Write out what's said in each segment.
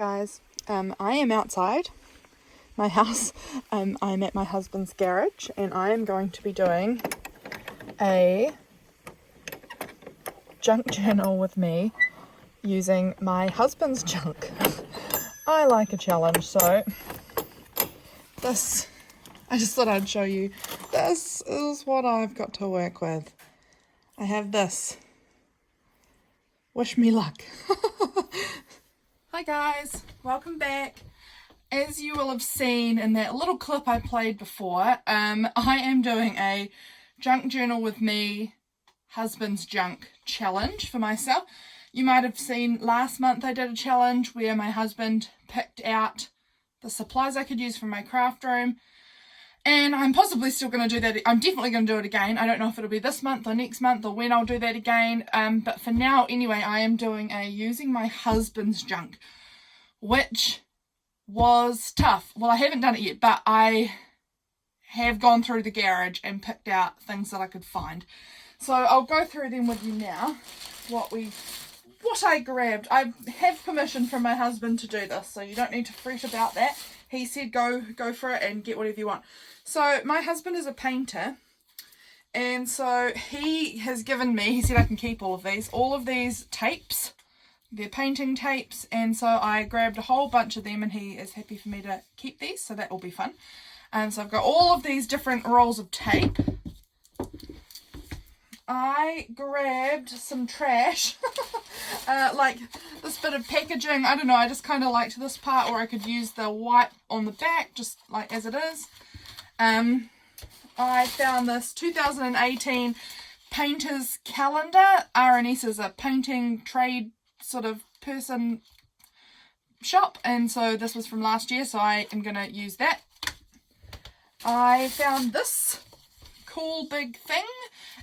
Guys, I am outside my house. I'm at my husband's garage and I am going to be doing a junk journal with me using my husband's junk. I like a challenge, so I just thought I'd show you. This is what I've got to work with. I have this. Wish me luck. Hi guys, welcome back. As you will have seen in that little clip I played before, I am doing a junk journal with me, husband's junk challenge for myself. You might have seen last month I did a challenge where my husband picked out the supplies I could use from my craft room. And I'm possibly still going to do that. I'm definitely going to do it again. I don't know if it'll be this month or next month or when I'll do that again. But for now, anyway, I am doing a using my husband's junk, which was tough. Well, I haven't done it yet, but I have gone through the garage and picked out things that I could find. So I'll go through them with you now. What I grabbed. I have permission from my husband to do this, so you don't need to fret about that. He said go for it and get whatever you want. So my husband is a painter, and so he has given me, he said I can keep all of these tapes. They're painting tapes, and so I grabbed a whole bunch of them and he is happy for me to keep these, so that will be fun. And so I've got all of these different rolls of tape. I grabbed some trash, like this bit of packaging. I don't know, I just kind of liked this part, or I could use the white on the back, just like as it is. I found this 2018 painter's calendar. R&S is a painting trade sort of person shop, and so this was from last year, so I am going to use that. I found this cool big thing.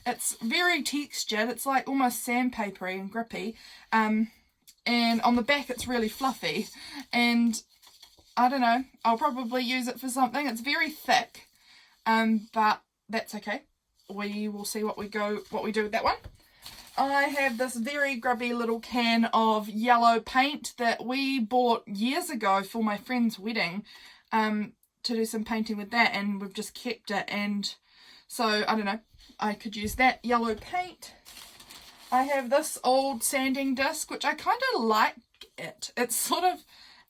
It's very textured. It's like almost sandpapery and grippy, and on the back it's really fluffy, and I don't know, I'll probably use it for something. It's very thick, but that's okay. We will see what we do with that one. I have this very grubby little can of yellow paint that we bought years ago for my friend's wedding, to do some painting with that, and we've just kept it, and so I don't know, I could use that yellow paint. I have this old sanding disc, which I kind of like it. It's sort of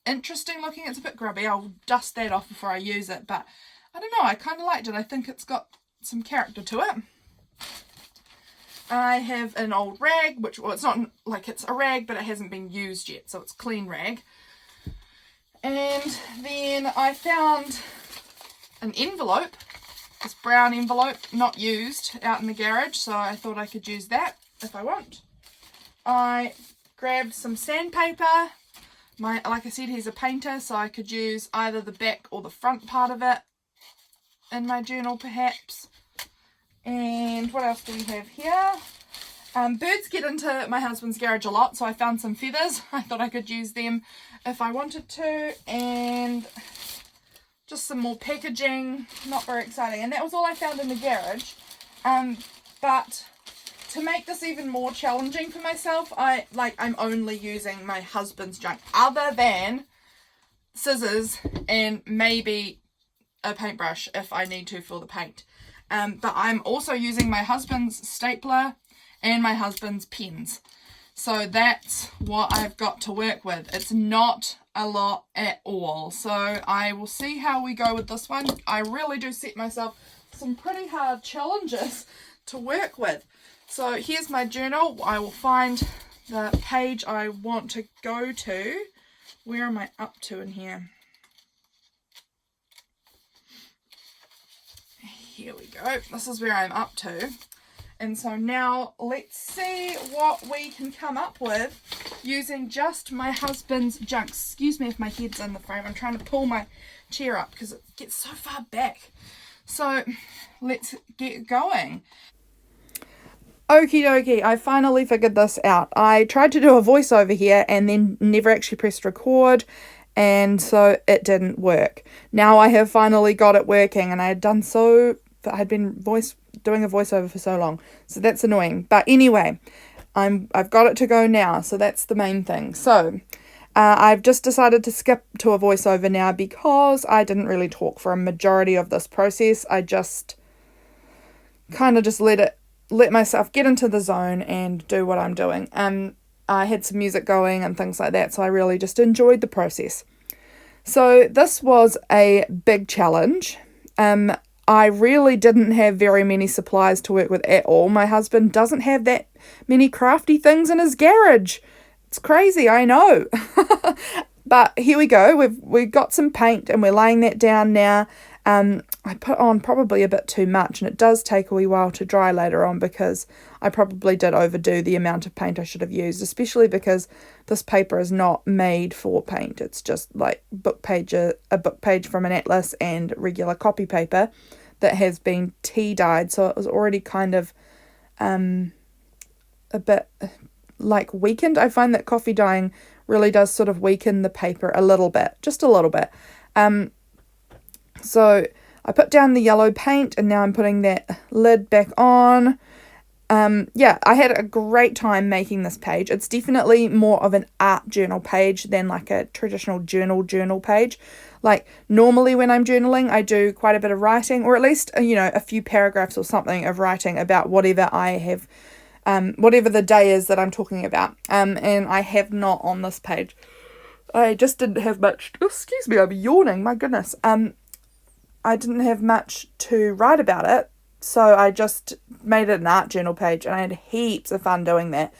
interesting looking. It's a bit grubby. I'll dust that off before I use it, but I don't know, I kind of liked it. I think it's got some character to it. I have an old rag, which, well, it's not like it's a rag, but it hasn't been used yet, so it's clean rag. And then I found an envelope, this brown envelope, not used, out in the garage, so I thought I could use that if I want. I grabbed some sandpaper. Like I said, he's a painter, so I could use either the back or the front part of it in my journal perhaps. And what else do we have here? Birds get into my husband's garage a lot, so I found some feathers. I thought I could use them if I wanted to, and just some more packaging, not very exciting. And that was all I found in the garage. But to make this even more challenging for myself, I'm only using my husband's junk, other than scissors and maybe a paintbrush if I need to for the paint. But I'm also using my husband's stapler and my husband's pens. So that's what I've got to work with. It's not a lot at all. So I will see how we go with this one. I really do set myself some pretty hard challenges to work with. So here's my journal. I will find the page I want to go to. Where am I up to in here? Here we go. This is where I'm up to. And so now let's see what we can come up with using just my husband's junk. Excuse me if my head's in the frame. I'm trying to pull my chair up because it gets so far back. So let's get going. Okie dokie, I finally figured this out. I tried to do a voiceover here and then never actually pressed record, and so it didn't work. Now I have finally got it working, and I had been doing a voiceover for so long, so that's annoying. But anyway, I've got it to go now, so that's the main thing. So I've just decided to skip to a voiceover now because I didn't really talk for a majority of this process. I just kind of just let myself get into the zone and do what I'm doing. I had some music going and things like that, so I really just enjoyed the process. So this was a big challenge. I really didn't have very many supplies to work with at all. My husband doesn't have that many crafty things in his garage. It's crazy, I know. But here we go. We've got some paint and we're laying that down now. I put on probably a bit too much, and it does take a wee while to dry later on because I probably did overdo the amount of paint I should have used, especially because this paper is not made for paint. It's just like a book page from an atlas and regular copy paper that has been tea dyed, so it was already kind of a bit like weakened. I find that coffee dyeing really does sort of weaken the paper a little bit, just a little bit. So I put down the yellow paint and now I'm putting that lid back on. Yeah, I had a great time making this page. It's definitely more of an art journal page than like a traditional journal page. Like normally when I'm journaling, I do quite a bit of writing, or at least, a few paragraphs or something of writing about whatever I have, whatever the day is that I'm talking about. And I have not on this page. I just didn't have much. Oh, excuse me, I'm yawning. My goodness. I didn't have much to write about it, so I just made it an art journal page, and I had heaps of fun doing that.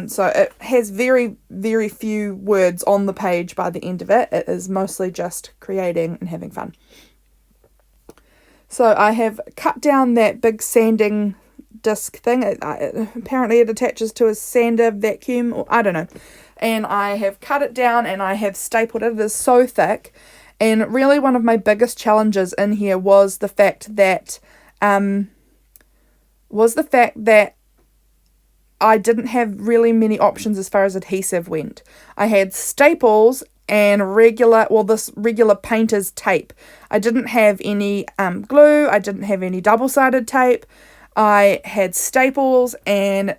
So it has very, very few words on the page by the end of it. It is mostly just creating and having fun. So I have cut down that big sanding disc thing. Apparently it attaches to a sander vacuum, or I don't know. And I have cut it down and I have stapled it. It is so thick. And really one of my biggest challenges in here was the fact that I didn't have really many options as far as adhesive went. I had staples and this regular painter's tape. I didn't have any glue. I didn't have any double-sided tape. I had staples and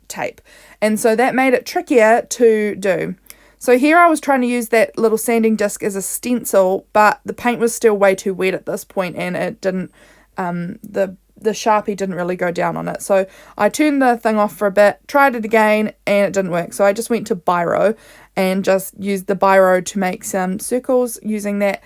tape. And so that made it trickier to do. So here I was trying to use that little sanding disc as a stencil, but the paint was still way too wet at this point, and it didn't, the Sharpie didn't really go down on it. So I turned the thing off for a bit, tried it again, and it didn't work. So I just went to Biro and just used the Biro to make some circles using that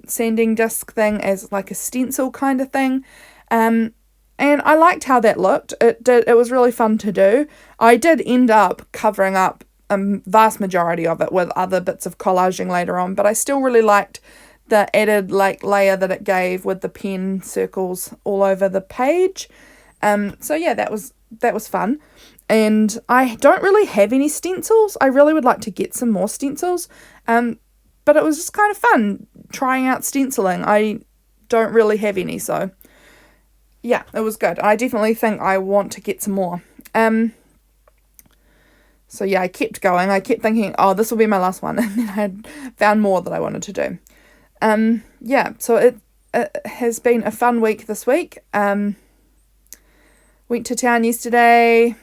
sanding disc thing as like a stencil kind of thing. And I liked how that looked. It was really fun to do. I did end up covering up a vast majority of it with other bits of collaging later on, but I still really liked the added layer that it gave with the pen circles all over the page. So yeah, that was fun. And I don't really have any stencils. I really would like to get some more stencils. But it was just kind of fun trying out stenciling. I don't really have any, so yeah, it was good. I definitely think I want to get some more. So yeah, I kept going. I kept thinking, oh, this will be my last one. And then I had found more that I wanted to do. Yeah, so it has been a fun week this week. Went to town yesterday.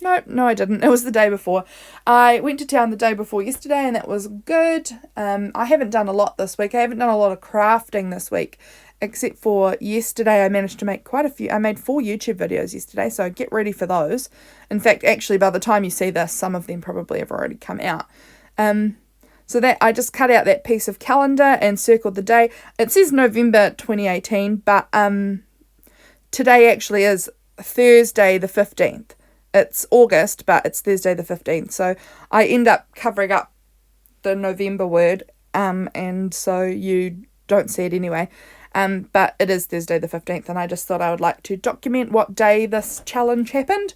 No, I didn't. It was the day before. I went to town the day before yesterday, and that was good. I haven't done a lot this week. I haven't done a lot of crafting this week, except for yesterday I managed to make quite a few. I made 4 YouTube videos yesterday, so get ready for those. In fact, actually, by the time you see this, some of them probably have already come out. So that I just cut out that piece of calendar and circled the day. It says November 2018, but today actually is Thursday the 15th. It's August, but it's Thursday the 15th. So I end up covering up the November word, and so you don't see it anyway. But it is Thursday the 15th, and I just thought I would like to document what day this challenge happened.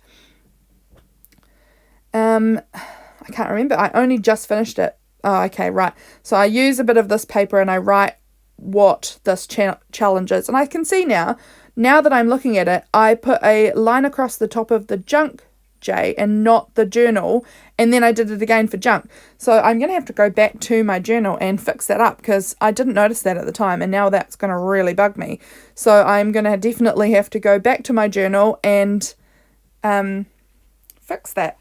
I can't remember. I only just finished it. Oh, okay, right. So I use a bit of this paper and I write what this challenge is. And I can see now that I'm looking at it, I put a line across the top of the junk J and not the journal. And then I did it again for junk. So I'm going to have to go back to my journal and fix that up because I didn't notice that at the time. And now that's going to really bug me. So I'm going to definitely have to go back to my journal and fix that.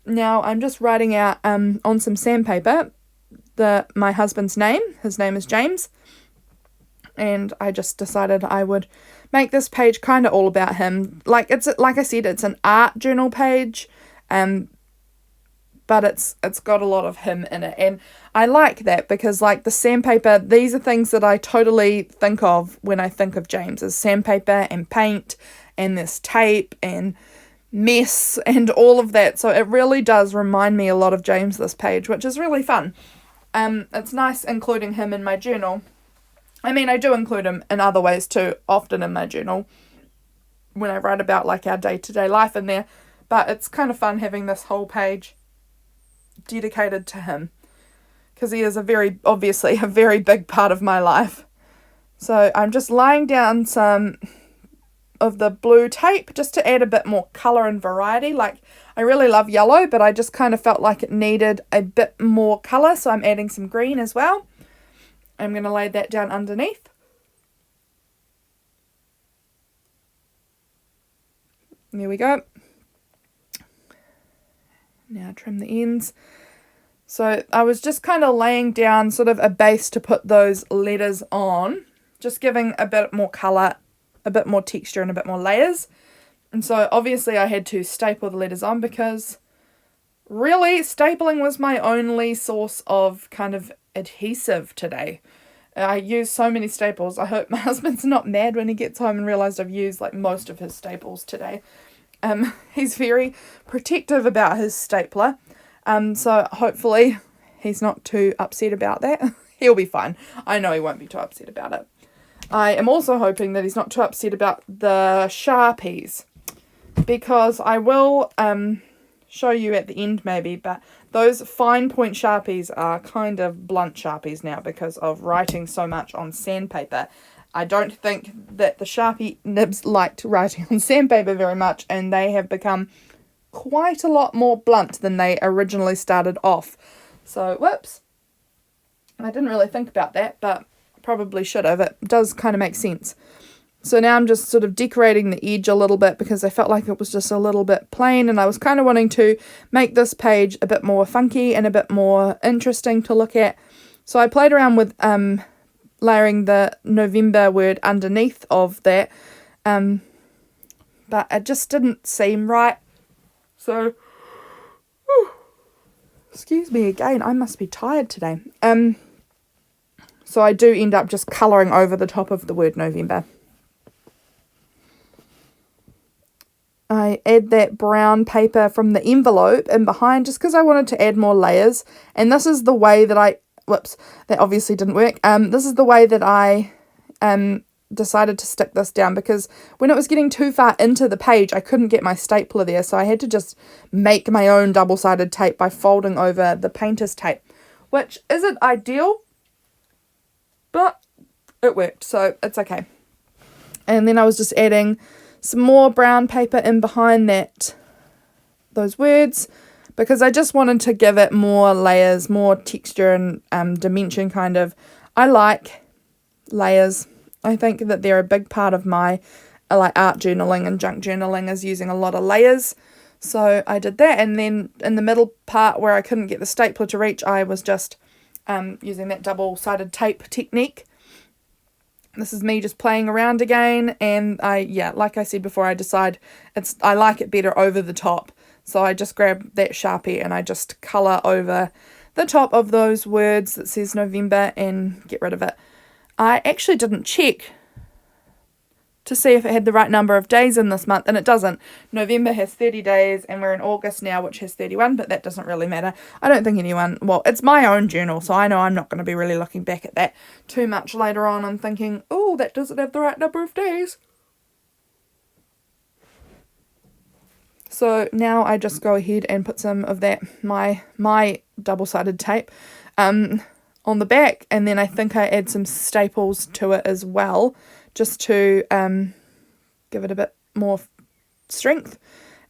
now I'm just writing out on some sandpaper my husband's name. His name is James. And I just decided I would make this page kind of all about him. Like I said, it's an art journal page, but it's got a lot of him in it, and I like that because like the sandpaper, these are things that I totally think of when I think of James, is sandpaper and paint and this tape and mess and all of that. So it really does remind me a lot of James, this page, which is really fun. It's nice including him in my journal. I mean, I do include him in other ways too, often in my journal, when I write about like our day-to-day life in there, but it's kind of fun having this whole page dedicated to him, because he is obviously a very big part of my life. So I'm just laying down some of the blue tape just to add a bit more colour and variety. Like, I really love yellow, but I just kind of felt like it needed a bit more colour, so I'm adding some green as well. I'm going to lay that down underneath. There we go. Now trim the ends. So I was just kind of laying down sort of a base to put those letters on, just giving a bit more colour, a bit more texture and a bit more layers. And so obviously I had to staple the letters on, because really stapling was my only source of kind of adhesive today. I used so many staples. I hope my husband's not mad when he gets home and realised I've used like most of his staples today. He's very protective about his stapler. So hopefully he's not too upset about that. He'll be fine. I know he won't be too upset about it. I am also hoping that he's not too upset about the Sharpies, because I will show you at the end maybe, but those fine point Sharpies are kind of blunt Sharpies now because of writing so much on sandpaper. I don't think that the Sharpie nibs liked writing on sandpaper very much, and they have become quite a lot more blunt than they originally started off. So, whoops. I didn't really think about that, but probably should have. It does kind of make sense. So now I'm just sort of decorating the edge a little bit, because I felt like it was just a little bit plain, and I was kind of wanting to make this page a bit more funky and a bit more interesting to look at. So I played around with layering the November word underneath of that, but it just didn't seem right. So, excuse me again, I must be tired today. So I do end up just colouring over the top of the word November. I add that brown paper from the envelope in behind just because I wanted to add more layers. And this is the way that that obviously didn't work. This is the way that I decided to stick this down, because when it was getting too far into the page, I couldn't get my stapler there. So I had to just make my own double-sided tape by folding over the painter's tape, which isn't ideal, but it worked, so it's okay. And then I was just adding some more brown paper in behind those words, because I just wanted to give it more layers, more texture and dimension kind of. I like layers. I think that they're a big part of my art journaling and junk journaling, is using a lot of layers. So I did that, and then in the middle part where I couldn't get the stapler to reach, I was just using that double-sided tape technique. This is me just playing around again, and like I said before, I like it better over the top. So I just grab that Sharpie and I just colour over the top of those words that says November and get rid of it. I actually didn't check to see if it had the right number of days in this month, and it doesn't. November has 30 days, and we're in August now, which has 31, but that doesn't really matter. I don't think it's my own journal, so I know I'm not going to be really looking back at that too much later on and thinking, oh, that doesn't have the right number of days. So now I just go ahead and put some of that, my double-sided tape, on the back, and then I think I add some staples to it as well, just to give it a bit more strength.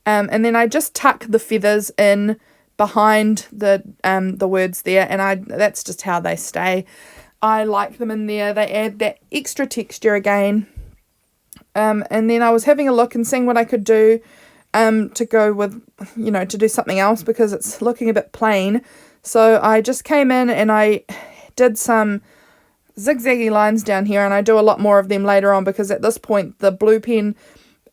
And then I just tuck the feathers in behind the words there, and that's just how they stay. I like them in there. They add that extra texture again. And then I was having a look and seeing what I could do to go with, you know, to do something else because it's looking a bit plain. So I just came in and I did some zigzaggy lines down here, and I do a lot more of them later on because at this point the blue pen,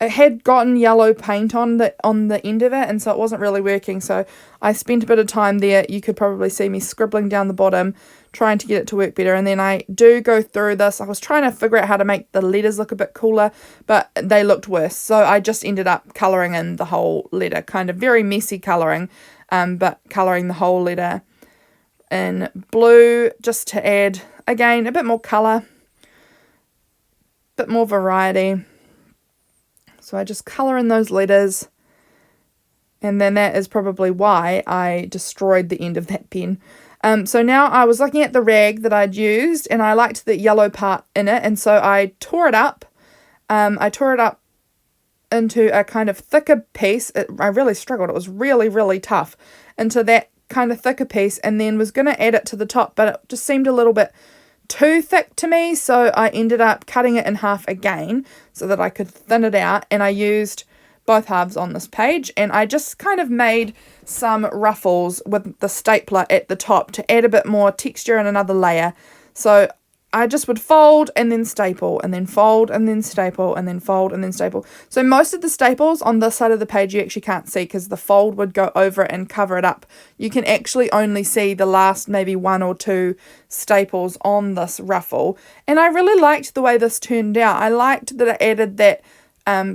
it had gotten yellow paint on the end of it, and so it wasn't really working. So I spent a bit of time there. You could probably see me scribbling down the bottom, trying to get it to work better. And then I do go through this. I was trying to figure out how to make the letters look a bit cooler, but they looked worse. So I just ended up colouring in the whole letter, kind of very messy colouring, but colouring the whole letter in blue just to add, again, a bit more colour, a bit more variety. So I just colour in those letters, and then that is probably why I destroyed the end of that pen. So now I was looking at the rag that I'd used, and I liked the yellow part in it, and so I tore it up. I tore it up into a kind of thicker piece. I really struggled. It was really, really tough, into that kind of thicker piece, and then was going to add it to the top, but it just seemed a little bit too thick to me, so I ended up cutting it in half again so that I could thin it out, and I used both halves on this page, and I just kind of made some ruffles with the stapler at the top to add a bit more texture and another layer. So I just would fold and then staple, and then fold and then staple, and then fold and then staple. So most of the staples on this side of the page you actually can't see because the fold would go over it and cover it up. You can actually only see the last maybe 1 or 2 staples on this ruffle. And I really liked the way this turned out. I liked that it added that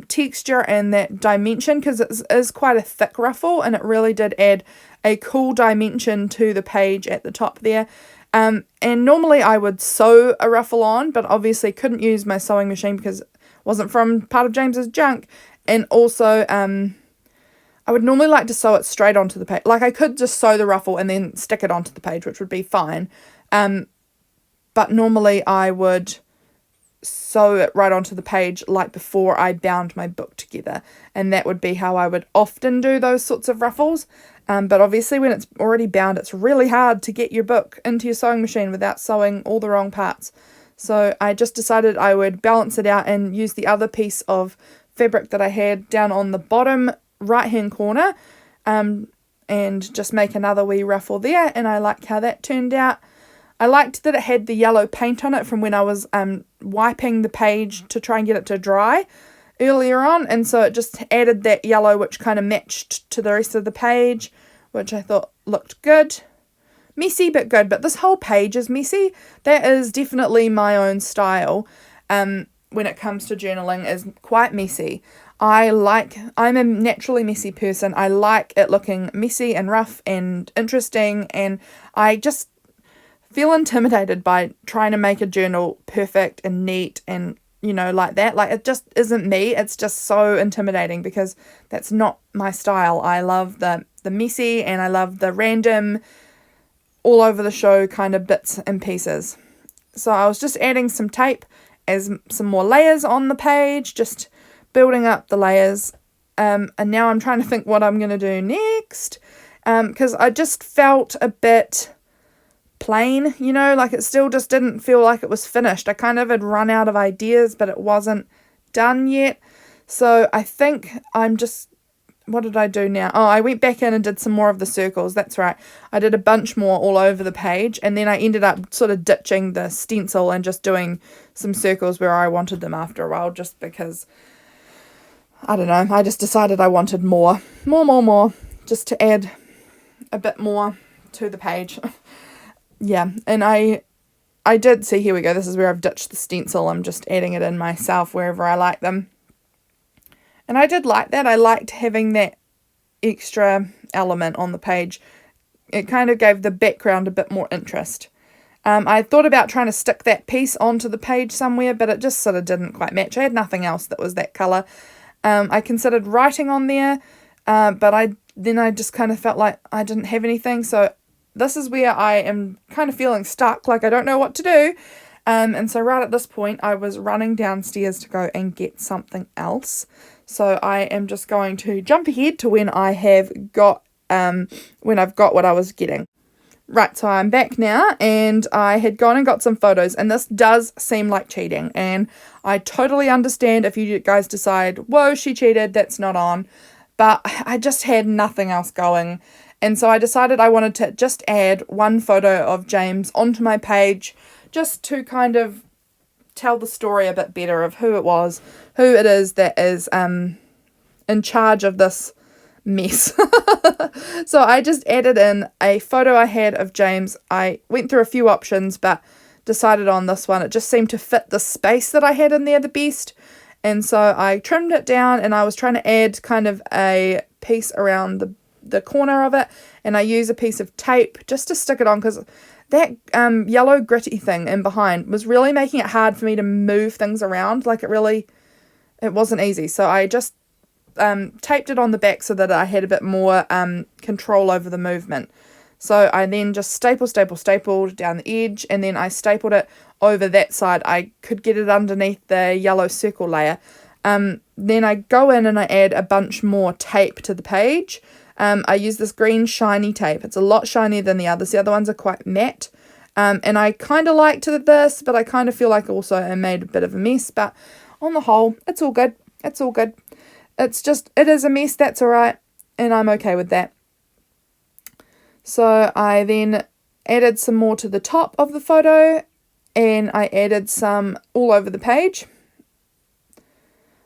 texture and that dimension because it is quite a thick ruffle, and it really did add a cool dimension to the page at the top there. And normally I would sew a ruffle on, but obviously couldn't use my sewing machine because it wasn't from part of James's junk. And also, I would normally like to sew it straight onto the page. Like I could just sew the ruffle and then stick it onto the page, which would be fine. But normally I would sew it right onto the page like before I bound my book together, and that would be how I would often do those sorts of ruffles. But obviously when it's already bound, it's really hard to get your book into your sewing machine without sewing all the wrong parts. So I just decided I would balance it out and use the other piece of fabric that I had down on the bottom right hand corner, and just make another wee ruffle there, and I liked how that turned out. I liked that it had the yellow paint on it from when I was wiping the page to try and get it to dry earlier on, and so it just added that yellow which kind of matched to the rest of the page, which I thought looked good. Messy but good, but this whole page is messy. That is definitely my own style when it comes to journaling, is quite messy. I'm a naturally messy person. I like it looking messy and rough and interesting, and I just feel intimidated by trying to make a journal perfect and neat and, you know, like that. Like, it just isn't me. It's just so intimidating because that's not my style. I love the messy, and I love the random, all over the show kind of bits and pieces. So I was just adding some tape as some more layers on the page, just building up the layers. And now I'm trying to think what I'm going to do next, because I just felt a bit plain, you know, like it still just didn't feel like it was finished. I kind of had run out of ideas, but it wasn't done yet. So I think what did I do now? Oh, I went back in and did some more of the circles. That's right. I did a bunch more all over the page, and then I ended up sort of ditching the stencil and just doing some circles where I wanted them after a while, just because, I don't know, I just decided I wanted more, just to add a bit more to the page. Yeah, and I did see, here we go, this is where I've ditched the stencil. I'm just adding it in myself wherever I like them. And I did like that. I liked having that extra element on the page. It kind of gave the background a bit more interest. I thought about trying to stick that piece onto the page somewhere, but it just sort of didn't quite match. I had nothing else that was that colour. I considered writing on there, but I just kind of felt like I didn't have anything, so this is where I am kind of feeling stuck, like I don't know what to do. And so right at this point, I was running downstairs to go and get something else. So I am just going to jump ahead to when I have got, when I've got what I was getting. Right, so I'm back now, and I had gone and got some photos, and this does seem like cheating, and I totally understand if you guys decide, whoa, she cheated, that's not on. but I just had nothing else going. And so I decided I wanted to just add one photo of James onto my page, just to kind of tell the story a bit better of who it is that is in charge of this mess. So I just added in a photo I had of James. I went through a few options, but decided on this one. It just seemed to fit the space that I had in there the best. And so I trimmed it down, and I was trying to add kind of a piece around the corner of it, and I use a piece of tape just to stick it on, because that yellow gritty thing in behind was really making it hard for me to move things around. Like it wasn't easy. So I just taped it on the back so that I had a bit more control over the movement. So I then just stapled down the edge, and then I stapled it over that side. I could get it underneath the yellow circle layer. Then I go in and I add a bunch more tape to the page. I use this green shiny tape. It's a lot shinier than the others. The other ones are quite matte. And I kind of liked this, but I kind of feel like also I made a bit of a mess. But on the whole, it's all good. It's all good. It is a mess. That's all right. And I'm okay with that. So I then added some more to the top of the photo, and I added some all over the page.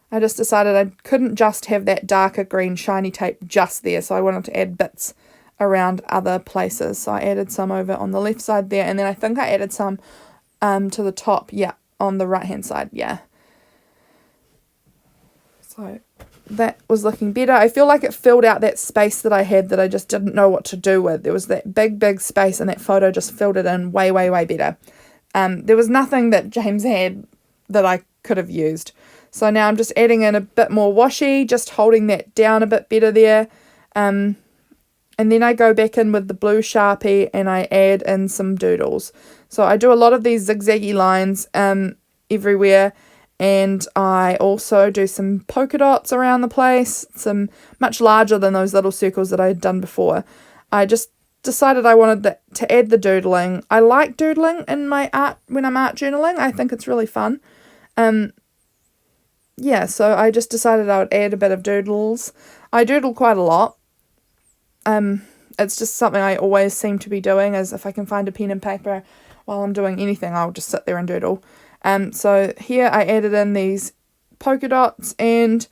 I just decided I couldn't just have that darker green shiny tape just there, so I wanted to add bits around other places. So I added some over on the left side there, and then I think I added some to the top, on the right hand side, So that was looking better. I feel like it filled out that space that I had that I just didn't know what to do with. There was that big space, and that photo just filled it in way better. There was nothing that James had that I could have used. So now I'm just adding in a bit more washi, just holding that down a bit better there. And then I go back in with the blue Sharpie and I add in some doodles. So I do a lot of these zigzaggy lines everywhere. And I also do some polka dots around the place, some much larger than those little circles that I had done before. I just decided I wanted to add the doodling. I like doodling in my art when I'm art journaling. I think it's really fun. So I just decided I would add a bit of doodles. I doodle quite a lot. It's just something I always seem to be doing, as if I can find a pen and paper while I'm doing anything, I'll just sit there and doodle. So here I added in these polka dots, and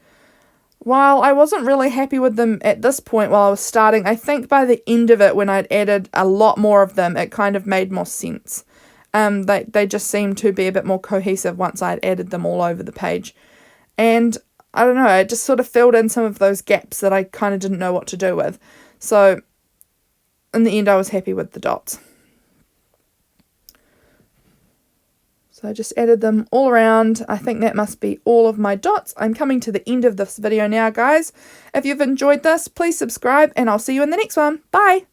while I wasn't really happy with them at this point while I was starting, I think by the end of it, when I'd added a lot more of them, it kind of made more sense. They just seemed to be a bit more cohesive once I'd added them all over the page. And I don't know, it just sort of filled in some of those gaps that I kind of didn't know what to do with. So in the end, I was happy with the dots. So I just added them all around. I think that must be all of my dots. I'm coming to the end of this video now, guys. If you've enjoyed this, please subscribe, and I'll see you in the next one. Bye!